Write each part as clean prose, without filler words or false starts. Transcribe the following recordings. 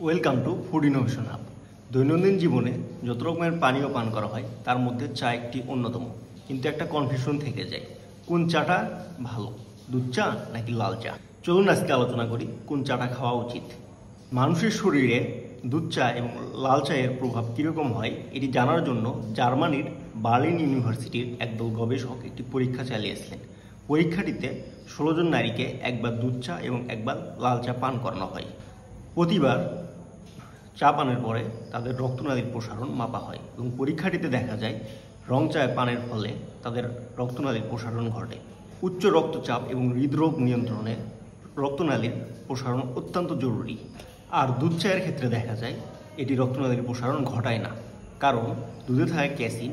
Welcome to food innovation hub. দৈনন্দিন জীবনে যত রকমের পানীয় পান করা হয় তার মধ্যে চা একটি অন্যতম, কিন্তু একটা কনফিউশন থেকে যায়, কোন চাটা ভালো, দুধ চা নাকি লাল চা। চলুন আজকে আলোচনা করি কোন চাটা খাওয়া উচিত। মানুষের শরীরে দুধ চা এবং লাল চায়ের প্রভাব কীরকম হয় এটি জানার জন্য জার্মানির বার্লিন ইউনিভার্সিটির একদল গবেষক একটি পরীক্ষা চালিয়েছিলেন। পরীক্ষাটিতে 16 জন নারীকে একবার দুধ চা এবং একবার লাল চা পান করানো হয়। প্রতিবার চা পানের পরে তাদের রক্তনালীর প্রসারণ মাপা হয় এবং পরীক্ষাটিতে দেখা যায় রং চা পানের ফলে তাদের রক্তনালীর প্রসারণ ঘটে। উচ্চ রক্তচাপ এবং হৃদরোগ নিয়ন্ত্রণে রক্তনালীর প্রসারণ অত্যন্ত জরুরি। আর দুধ চায়ের ক্ষেত্রে দেখা যায় এটি রক্তনালীর প্রসারণ ঘটায় না, কারণ দুধে থাকা ক্যাসিন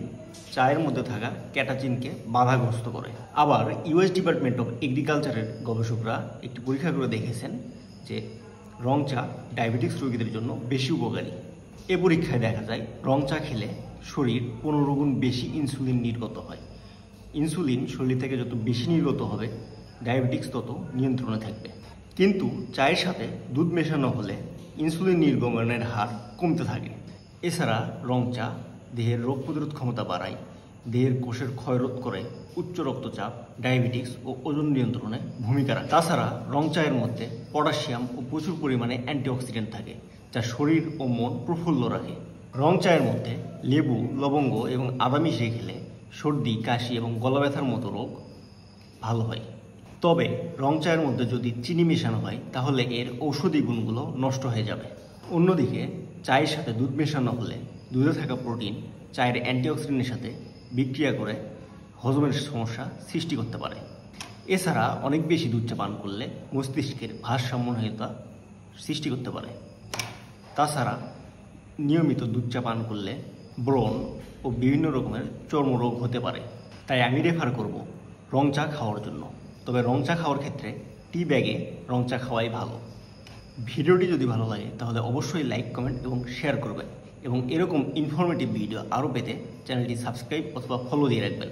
চায়ের মধ্যে থাকা ক্যাটাচিনকে বাধাগ্রস্ত করে। আবার ইউএস ডিপার্টমেন্ট অফ এগ্রিকালচারের গবেষকরা একটি পরীক্ষা করে দেখেছেন যে রং চা ডায়াবেটিক্স রোগীদের জন্য বেশি উপকারী। এ পরীক্ষায় দেখা যায় রং চা খেলে শরীর 15 গুণ বেশি ইনসুলিন নির্গত হয়। ইনসুলিন শরীর থেকে যত বেশি নির্গত হবে ডায়াবেটিক্স তত নিয়ন্ত্রণে থাকবে। কিন্তু চায়ের সাথে দুধ মেশানো হলে ইনসুলিন নির্গমনের হার কমতে থাকে। এছাড়া রং চা দেহের রোগ প্রতিরোধ ক্ষমতা বাড়ায়, দেহের কোষের ক্ষয়রোধ করে, উচ্চ রক্তচাপ, ডায়াবেটিক্স ও ওজন নিয়ন্ত্রণে ভূমিকা রাখে। তাছাড়া রং চায়ের মধ্যে পটাশিয়াম ও প্রচুর পরিমাণে অ্যান্টিঅক্সিডেন্ট থাকে, যা শরীর ও মন প্রফুল্ল রাখে। রং চায়ের মধ্যে লেবু, লবঙ্গ এবং আদা মিশিয়ে খেলে সর্দি, কাশি এবং গলা ব্যথার মতো রোগ ভালো হয়। তবে রং চায়ের মধ্যে যদি চিনি মেশানো হয় তাহলে এর ঔষধি গুণগুলো নষ্ট হয়ে যাবে। অন্যদিকে চায়ের সাথে দুধ মেশানো হলে দুধে থাকা প্রোটিন চায়ের অ্যান্টিঅক্সিডেন্টের সাথে বিক্রিয়া করে হজমের সমস্যা সৃষ্টি করতে পারে। এছাড়া অনেক বেশি দুধ চা পান করলে মস্তিষ্কের ভারসাম্যহীনতা সৃষ্টি করতে পারে। তাছাড়া নিয়মিত দুধ চা পান করলে ব্রণ ও বিভিন্ন রকমের চর্মরোগ হতে পারে। তাই আমি রেফার করব রং চা খাওয়ার জন্য। তবে রং চা খাওয়ার ক্ষেত্রে টি ব্যাগে রং চা খাওয়াই ভালো। ভিডিওটি যদি ভালো লাগে তাহলে অবশ্যই লাইক, কমেন্ট এবং শেয়ার করবেন এবং এরকম ইনফরমেটিভ ভিডিও আরও পেতে চ্যানেলটি সাবস্ক্রাইব অথবা ফলো দিয়ে রাখবেন।